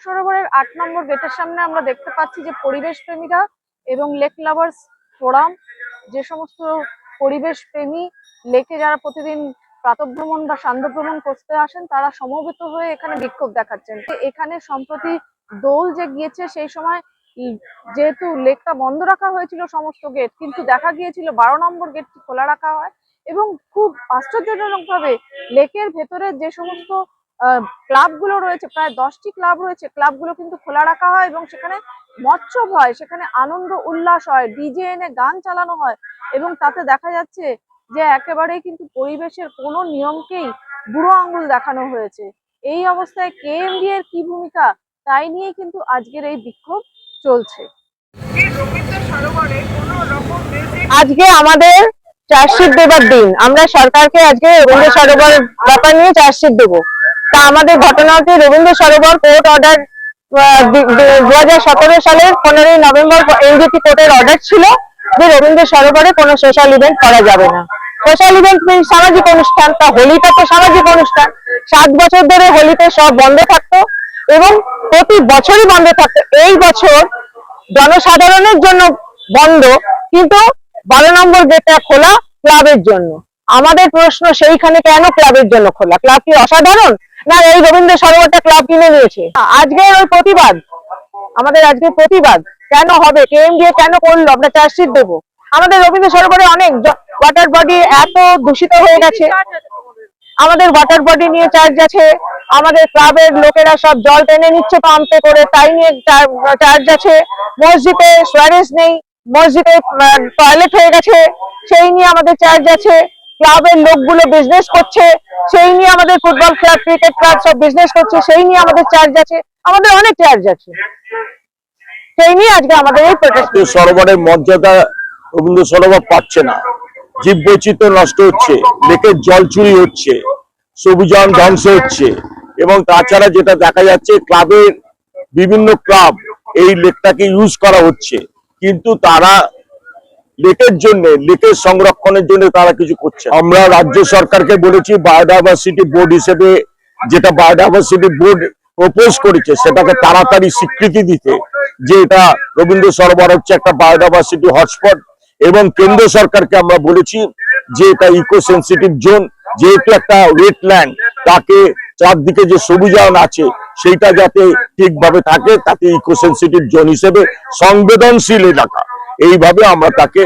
সরোবরের ৮ নম্বর গেটের সামনে আমরা দেখতে পাচ্ছি যে পরিবেশ প্রেমীরা এবং লেক লাভার্স ফোরাম, যে সমস্ত পরিবেশ প্রেমী লেকে যারা প্রতিদিন প্রাতঃভ্রমণ বা সান্ধ্য ভ্রমণ করতে আসেন, তারা সমবেত হয়ে এখানে বিক্ষোভ দেখাচ্ছেন। এখানে সম্প্রতি দোল যে গিয়েছে সেই সময় যেহেতু লেকটা বন্ধ রাখা হয়েছিল সমস্ত গেট, কিন্তু দেখা গিয়েছিল 12 নম্বর গেটটি খোলা রাখা হয় এবং খুব আশ্চর্যজনক ভাবে লেকের ভেতরে যে সমস্ত ক্লাবগুলো রয়েছে, প্রায় 10টি ক্লাব রয়েছে, ক্লাবগুলো কিন্তু খোলা রাখা হয় এবং সেখানে মৎস্য হয়, সেখানে আনন্দ উল্লাস হয়, ডিজে এনে গান চালানো হয় এবং তাতে দেখা যাচ্ছে যে একেবারেই কিন্তু পরিবেশের কোনো নিয়মকেই বুড়ো আঙ্গুল দেখানো হয়েছে। এই অবস্থায় কেএমডি এর কি ভূমিকা, তাই নিয়ে কিন্তু আজকের এই বিক্ষোভ চলছে। আজকে আমাদের চার্জশিট দেবার দিন, আমরা সরকারকে আজকে রবীন্দ্র সরোবর ব্যাপার নিয়ে চার্জশিট দেবো। তা আমাদের ঘটনা হচ্ছে রবীন্দ্র সরোবর কোর্ট অর্ডার 2017 সালের 15ই নভেম্বর এনজিটি কোর্টের অর্ডার ছিল যে রবীন্দ্র সরোবরে কোনো সোশ্যাল ইভেন্ট করা যাবে না। সোশ্যাল ইভেন্ট সামাজিক অনুষ্ঠান, তা হোলিটা তো সামাজিক অনুষ্ঠান। 7 বছর ধরে হোলিতে সব বন্ধ থাকতো এবং প্রতি বছরই বন্ধ থাকতো। এই বছর জনসাধারণের জন্য বন্ধ, কিন্তু 12 নম্বর গেটটা খোলা ক্লাবের জন্য। আমাদের প্রশ্ন সেইখানে কেন ক্লাবের জন্য খোলা? ক্লাব কি অসাধারণ, না এই রবীন্দ্র সরোবরটা ক্লাব কিনে নিয়েছে? আজকে ওই প্রতিবাদ, আমাদের আজকে প্রতিবাদ কেন হবে, কেএমডি কেন করলো, আমরা চার্জশিট দেবো। আমাদের রবীন্দ্র সরোবরে অনেক ওয়াটার বডি এত দূষিত হয়ে গেছে, আমাদের ওয়াটার বডি নিয়ে চার্জ আছে, আমাদের ক্লাবের লোকেরা সব জল টেনে নিচ্ছে পাম্পে করে, তাই নিয়ে চার্জ আছে। মসজিদে সোয়ারেজ নেই, মসজিদে টয়লেট হয়ে গেছে, সেই নিয়ে আমাদের চার্জ আছে। ক্লাবের লোকগুলো বিজনেস করছে, সেই নিয়ে আমাদের ফুটবল ক্লাব, ক্রিকেট ক্লাব সব বিজনেস করছে, সেই নিয়ে আমাদের চার্জ আছে। আমাদের অনেক চার্জ আছে, সেই নিয়ে আজকে আমাদের এই প্রোটেস্ট। সরোবরের মর্যাদা রবীন্দ্র সরোবর পাচ্ছে না, জীববৈচিত্র্য নষ্ট হচ্ছে, লেকের জল চুরি হচ্ছে, সবুজায়ন ধ্বংস হচ্ছে এবং তাছাড়া যেটা দেখা যাচ্ছে ক্লাবের বিভিন্ন ক্লাব এই লেকটাকে ইউজ করা হচ্ছে, কিন্তু তারা লেকের জন্য, লেকের সংরক্ষণের জন্য তারা কিছু করছে। আমরা রাজ্য সরকারকে বলেছি বায়োডাইভার্সিটি বোর্ড হিসেবে, যেটা বায়োডাইভার্সিটি বোর্ড প্রপোজ করেছে সেটাকে তাড়াতাড়ি স্বীকৃতি দিতে, যে এটা রবীন্দ্র সরোবর হচ্ছে একটা বায়োডাইভার্সিটি হটস্পট। এবং কেন্দ্র সরকারকে আমরা বলেছি যে এটা ইকো সেন্সিটিভ জোন, যেহেতু একটা ওয়েটল্যান্ড, তাকে চারদিকে যে সবুজায়ন আছে সেইটা যাতে ঠিকভাবে থাকে, তাকে ইকো সেন্সিটিভ জোন হিসেবে সংবেদনশীল এলাকা এইভাবে আমরা তাকে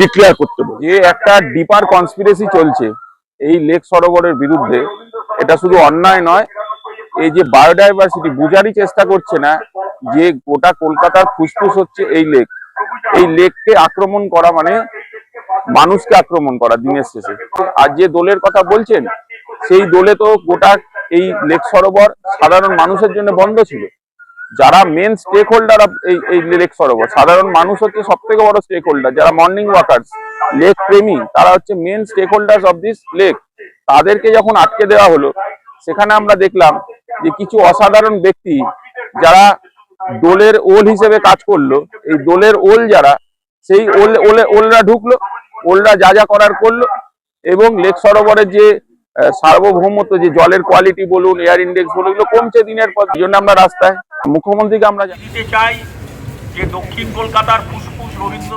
ডিক্লেয়ার করতে বলি। যে একটা ডিপার কনস্পিরেসি চলছে এই লেক সরোবরের বিরুদ্ধে, এটা শুধু অন্যায় নয়, এই যে বায়োডাইভার্সিটি বুঝারই চেষ্টা করছে না যে গোটা কলকাতার ফুসফুস হচ্ছে এই লেক। এই লেককে আক্রমণ করা মানে মানুষকে আক্রমণ করা দিনের শেষে। আর যে দোলের কথা বলছেন, সেই দোলে তো গোটা এই লেক সরোবর সাধারণ মানুষের জন্য বন্ধ ছিল। যারা মেন স্টেক হোল্ডার এই লেক সরোবর, সাধারণ মানুষ হচ্ছে সব থেকে বড় স্টেক হোল্ডার। যারা মর্নিং ওয়াকার্স, লেক প্রেমী, তারা হচ্ছে main stakeholders of this lake. তাদেরকে যখন আটকে দেওয়া হলো, সেখানে আমরা দেখলাম যে কিছু অসাধারণ ব্যক্তি যারা দোলের ওল হিসেবে কাজ করলো, এই দোলের ওল যারা, সেই ওলরা ঢুকলো, ওলরা যা যা করার করলো এবং লেক সরোবরের যে সার্বভৌমত্ব, যে জলের কোয়ালিটি বলুন, এয়ার ইন্ডেক্স বলুন, এগুলো কমছে দিনের পর। এই জন্য আমরা রাস্তায় মুখ্যমন্ত্রীকে আমরা জানাতে চাই যে দক্ষিণ কলকাতার ফুসফুস রবীন্দ্র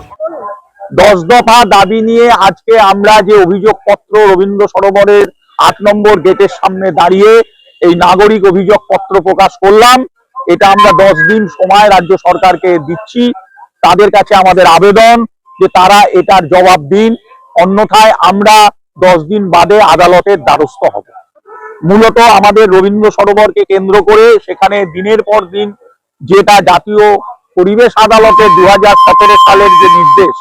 10 দফা দাবি নিয়ে আজকে আমরা যে অভিযোগপত্র রবীন্দ্র সরোবরের 8 নম্বর গেটের সামনে দাঁড়িয়ে এই নাগরিক অভিযোগপত্র প্রকাশ করলাম, এটা আমরা 10 দিন সময় রাজ্য সরকারকে দিচ্ছি। তাদের কাছে আমাদের আবেদন যে তারা এটার জবাব দিন, অন্যথায় আমরা 10 দিন বাদে আদালতের দ্বারস্থ হব। মূলত আমাদের রবীন্দ্র সরোবরকে কেন্দ্র করে সেখানে দিনের পর দিন যেটা জাতীয় পরিবেশ আদালতের 2017 সালের যে নির্দেশ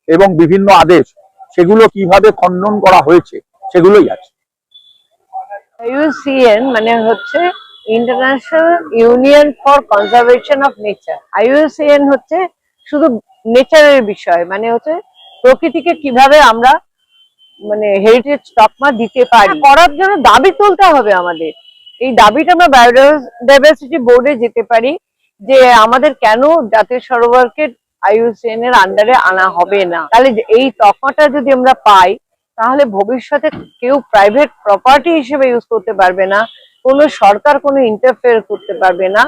এবং বিভিন্ন আদেশ, সেগুলো কিভাবে খণ্ডন করা হয়েছে সেগুলোই আছে। IUCN মানে হচ্ছে international union for conservation of nature. IUCN হচ্ছে শুধু নেচারের বিষয়, মানে হচ্ছে প্রকৃতিকে কিভাবে আমরা মানে হেরিটেজ তকমা দিতে পারি, করার জন্য দাবি তুলতে হবে আমাদের। এই দাবিটা আমরা বায়োডাইভার্সিটি বোর্ডে যেতে পারি যে আমাদের কেন জাতীয় সরোবরকে IUCN এর আন্ডারে আনা হবে না। তাহলে এই তকমাটা যদি আমরা পাই, তাহলে ভবিষ্যতে কেউ প্রাইভেট প্রপার্টি হিসেবে ইউজ করতে পারবে না, কোনো সরকার কোনো ইন্টারফেয়ার করতে পারবে না,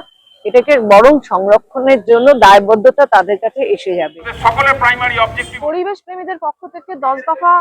এটাকে বরং সংরক্ষণের জন্য দায়বদ্ধতা তাদের কাছে এসে যাবে। সকলের প্রাইমারি অবজেক্টিভ পরিবেশ প্রেমীদের পক্ষ থেকে 10 দফা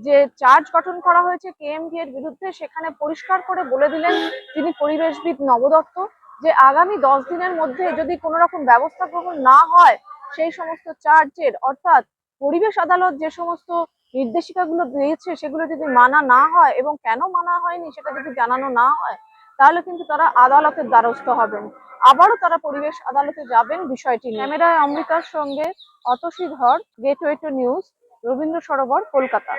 যে চার্জ গঠন করা হয়েছে কেএমডি এর বিরুদ্ধে, সেখানে পরিষ্কার করে বলে দিলেন তিনি পরিবেশবিদ নব দত্ত যে আগামী 10 দিনের মধ্যে যদি কোনো রকম ব্যবস্থা গ্রহণ না হয়, সেই সমস্ত চার্জের অর্থাৎ পরিবেশ আদালত যে সমস্ত নির্দেশিকাগুলো দিয়েছে সেগুলো যদি মানা না হয় এবং কেন মানা হয়নি সেটা যদি জানানো না হয়, তাহলে কিন্তু তারা আদালতের দ্বারস্থ হবেন। আবারও তারা পরিবেশ আদালতে যাবেন বিষয়টি নিয়ে। ক্যামেরায় অমৃতার সঙ্গে Atasi Dhar, gateway to news, Rabindra Sarobar, Kolkata.